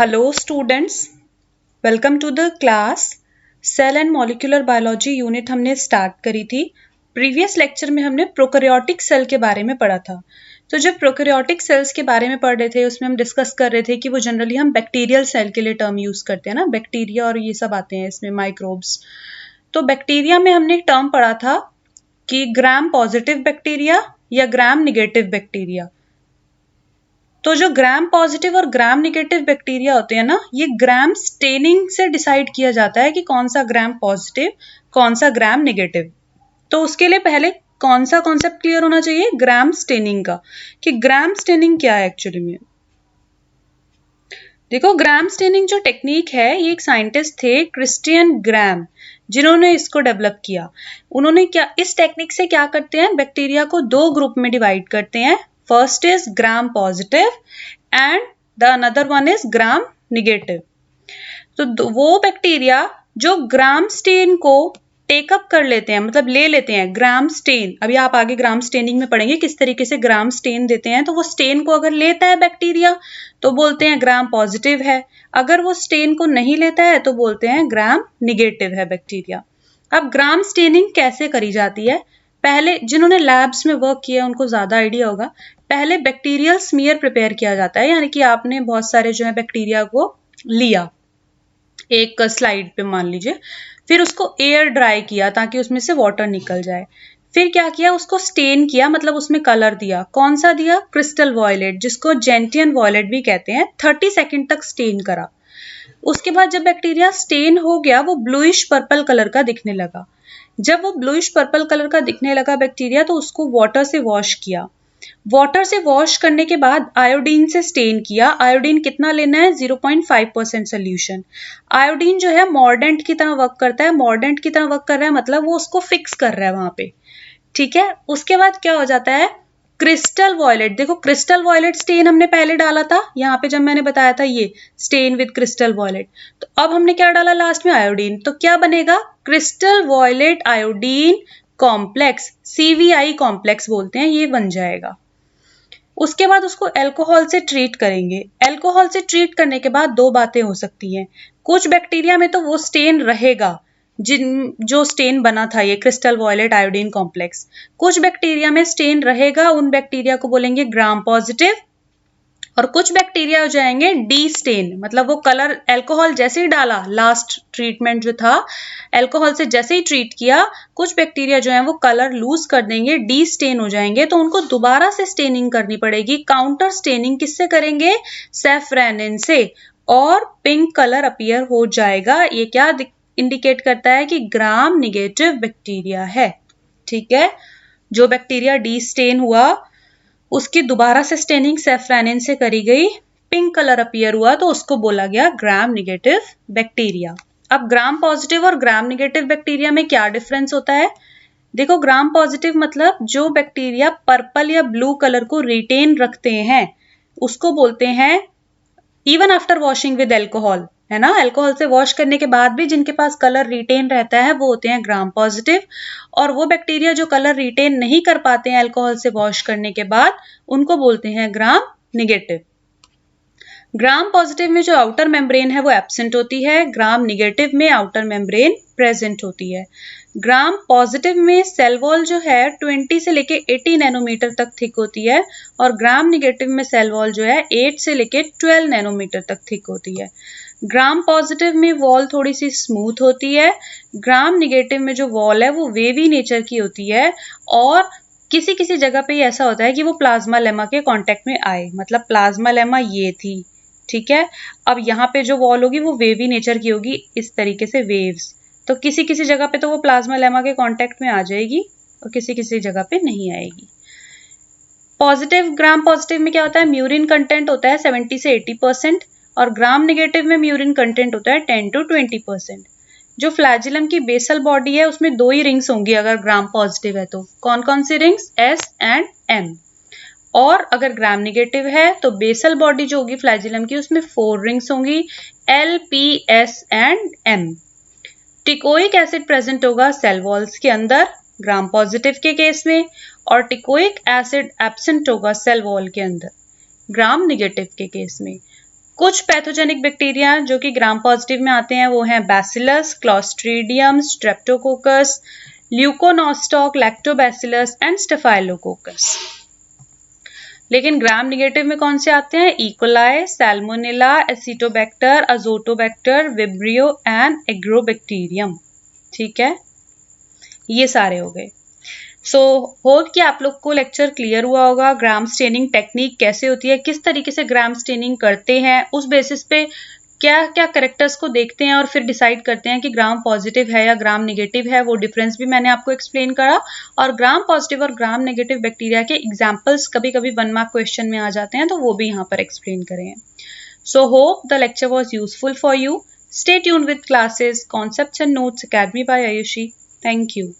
Hello students, welcome to the class. Cell and molecular biology unit हमने start करी थी। Previous lecture में हमने प्रोकैरियोटिक सेल के बारे में पढ़ा था। तो जब प्रोकैरियोटिक सेल्स के बारे में पढ़ रहे थे उसमें हम डिस्कस कर रहे थे कि वो जनरली हम बैक्टीरियल सेल के लिए टर्म यूज करते हैं ना, बैक्टीरिया और ये सब आते हैं इसमें, माइक्रोब्स। तो बैक्टीरिया में हमने एक टर्म पढ़ा था कि ग्राम पॉजिटिव बैक्टीरिया या ग्राम निगेटिव बैक्टीरिया। तो जो ग्राम पॉजिटिव और ग्राम निगेटिव बैक्टीरिया होते हैं ना, ये ग्राम स्टेनिंग से डिसाइड किया जाता है कि कौन सा ग्राम पॉजिटिव कौन सा ग्राम निगेटिव। तो उसके लिए पहले कौन सा कॉन्सेप्ट क्लियर होना चाहिए, ग्राम स्टेनिंग का, कि ग्राम स्टेनिंग क्या है एक्चुअली में। देखो, ग्राम स्टेनिंग जो टेक्निक है ये एक साइंटिस्ट थे क्रिस्टियन ग्राम, जिन्होंने इसको डेवलप किया। उन्होंने क्या इस टेक्निक से क्या करते हैं, बैक्टीरिया को दो ग्रुप में डिवाइड करते हैं। First is gram positive and the another one is gram negative. तो वो बैक्टीरिया जो ग्राम स्टेन को टेकअप कर लेते हैं, मतलब ले लेते हैं ग्राम स्टेन। अभी आप आगे ग्राम स्टेनिंग में पढ़ेंगे किस तरीके से ग्राम स्टेन देते हैं। तो वो स्टेन को अगर लेता है बैक्टीरिया तो बोलते हैं ग्राम पॉजिटिव है, अगर वो स्टेन को नहीं लेता है तो बोलते हैं ग्राम निगेटिव है बैक्टीरिया। अब ग्राम स्टेनिंग कैसे करी जाती है, पहले जिन्होंने लैब्स में वर्क किया उनको ज्यादा आइडिया होगा। पहले बैक्टीरियल स्मीयर प्रिपेयर किया जाता है, यानी कि आपने बहुत सारे जो है बैक्टीरिया को लिया एक स्लाइड पे मान लीजिए, फिर उसको एयर ड्राई किया ताकि उसमें से वाटर निकल जाए। फिर क्या किया, उसको स्टेन किया, मतलब उसमें कलर दिया। कौन सा दिया, क्रिस्टल वॉयलेट, जिसको जेंटियन वॉयलेट भी कहते हैं। 30 सेकंड तक स्टेन करा। उसके बाद जब बैक्टीरिया स्टेन हो गया वो ब्लूइश पर्पल कलर का दिखने लगा। जब वो ब्लूइश पर्पल कलर का दिखने लगा बैक्टीरिया, तो उसको वाटर से वॉश किया। वाटर से वॉश करने के बाद आयोडीन से स्टेन किया। आयोडीन कितना लेना है, 0.5% सोल्यूशन। आयोडीन जो है मॉर्डेंट की तरह वर्क करता है। मॉर्डेंट की तरह वर्क कर रहा है मतलब वो उसको फिक्स कर रहा है वहां पे, ठीक है। उसके बाद क्या हो जाता है, क्रिस्टल वॉयलेट। देखो, क्रिस्टल वॉयलेट स्टेन हमने पहले डाला था यहाँ पे जब मैंने बताया था ये स्टेन विद क्रिस्टल वॉयलेट। तो अब हमने क्या डाला लास्ट में, आयोडीन। तो क्या बनेगा, crystal violet iodine complex, CVI complex बोलते हैं, ये बन जाएगा। उसके बाद उसको अल्कोहल से ट्रीट करेंगे। अल्कोहल से ट्रीट करने के बाद दो बातें हो सकती हैं। कुछ बैक्टीरिया में तो वो स्टेन रहेगा जो स्टेन बना था ये क्रिस्टल वॉयलेट आयोडीन कॉम्प्लेक्स। कुछ बैक्टीरिया में स्टेन रहेगा, उन बैक्टीरिया को बोलेंगे ग्राम पॉजिटिव। और कुछ बैक्टीरिया हो जाएंगे डी स्टेन, मतलब वो कलर अल्कोहल जैसे ही डाला, लास्ट ट्रीटमेंट जो था अल्कोहल से जैसे ही ट्रीट किया, कुछ बैक्टीरिया जो है वो कलर लूज कर देंगे, डी स्टेन हो जाएंगे। तो उनको दोबारा से स्टेनिंग करनी पड़ेगी। काउंटर स्टेनिंग किससे करेंगे, सैफ्रेनिन से, और पिंक कलर अपीयर हो जाएगा। ये क्या इंडिकेट करता है कि ग्राम निगेटिव बैक्टीरिया है, ठीक है। जो बैक्टीरिया डी स्टेन हुआ उसकी दोबारा से स्टेनिंग सैफ्रेनिन से करी गई, पिंक कलर अपीयर हुआ, तो उसको बोला गया ग्राम निगेटिव बैक्टीरिया। अब ग्राम पॉजिटिव और ग्राम निगेटिव बैक्टीरिया में क्या डिफरेंस होता है, देखो, ग्राम पॉजिटिव मतलब जो बैक्टीरिया पर्पल या ब्लू कलर को रिटेन रखते हैं उसको बोलते हैं, even after washing with alcohol, है ना, अल्कोहल से वॉश करने के बाद भी जिनके पास कलर रिटेन रहता है वो होते हैं ग्राम पॉजिटिव। और वो बैक्टीरिया जो कलर रिटेन नहीं कर पाते हैं अल्कोहल से वॉश करने के बाद, उनको बोलते हैं ग्राम निगेटिव। ग्राम पॉजिटिव में जो आउटर मेम्ब्रेन है वो एब्सेंट होती है, ग्राम निगेटिव में आउटर मेम्ब्रेन प्रेजेंट होती है। ग्राम पॉजिटिव में सेल वॉल जो है 20 से लेके 80 नैनोमीटर तक थिक होती है, और ग्राम निगेटिव में सेल वॉल जो है 8 से लेके 12 नैनोमीटर तक थिक होती है। ग्राम पॉजिटिव में वॉल थोड़ी सी स्मूथ होती है, ग्राम निगेटिव में जो वॉल है वो वेवी नेचर की होती है, और किसी किसी जगह पे ऐसा होता है कि वो प्लाज्मा लेमा के कांटेक्ट में आए, मतलब प्लाज्मा लेमा ये थी, ठीक है। अब यहाँ पे जो वॉल होगी वो वेवी नेचर की होगी, इस तरीके से वेव्स। तो किसी किसी जगह पे तो वो प्लाज्मा लेमा के कांटेक्ट में आ जाएगी और किसी किसी जगह पे नहीं आएगी। पॉजिटिव, ग्राम पॉजिटिव में क्या होता है, म्यूरिन कंटेंट होता है 70 से 80%, और ग्राम निगेटिव में म्यूरिन कंटेंट होता है 10 to 20%। जो फ्लैजिलम की बेसल बॉडी है उसमें दो ही रिंग्स होंगी अगर ग्राम पॉजिटिव है तो। कौन कौन सी रिंग्स, S and M। और अगर ग्राम निगेटिव है तो बेसल बॉडी जो होगी फ्लैजिलम की उसमें 4 रिंग्स होंगी, L, P, S and M। Teichoic acid present होगा सेल वॉल्स के अंदर ग्राम पॉजिटिव के केस में, और टिकोइक एसिड एब्सेंट होगा सेल वॉल के अंदर ग्राम निगेटिव के केस में। कुछ पैथोजेनिक बैक्टीरिया जो कि ग्राम पॉजिटिव में आते हैं वो हैं bacillus, clostridium, streptococcus, leuconostoc, lactobacillus and staphylococcus. लेकिन ग्राम निगेटिव में कौन से आते हैं? E coli, salmonella, acetobacter, azotobacter, vibrio and agrobacterium. ठीक है, ये सारे हो गए। सो होप कि आप लोग को लेक्चर क्लियर हुआ होगा। ग्राम स्टेनिंग टेक्निक कैसे होती है, किस तरीके से ग्राम स्टेनिंग करते हैं, उस बेसिस पे क्या क्या कैरेक्टर्स को देखते हैं और फिर डिसाइड करते हैं कि ग्राम पॉजिटिव है या ग्राम नेगेटिव है, वो डिफरेंस भी मैंने आपको एक्सप्लेन करा। और ग्राम पॉजिटिव और ग्राम नेगेटिव बैक्टीरिया के एग्जाम्पल्स कभी कभी 1 मार्क क्वेश्चन में आ जाते हैं, तो वो भी यहाँ पर एक्सप्लेन करें। So hope the lecture was useful for you. Stay tuned with classes, concepts and notes academy by Ayushi. Thank you.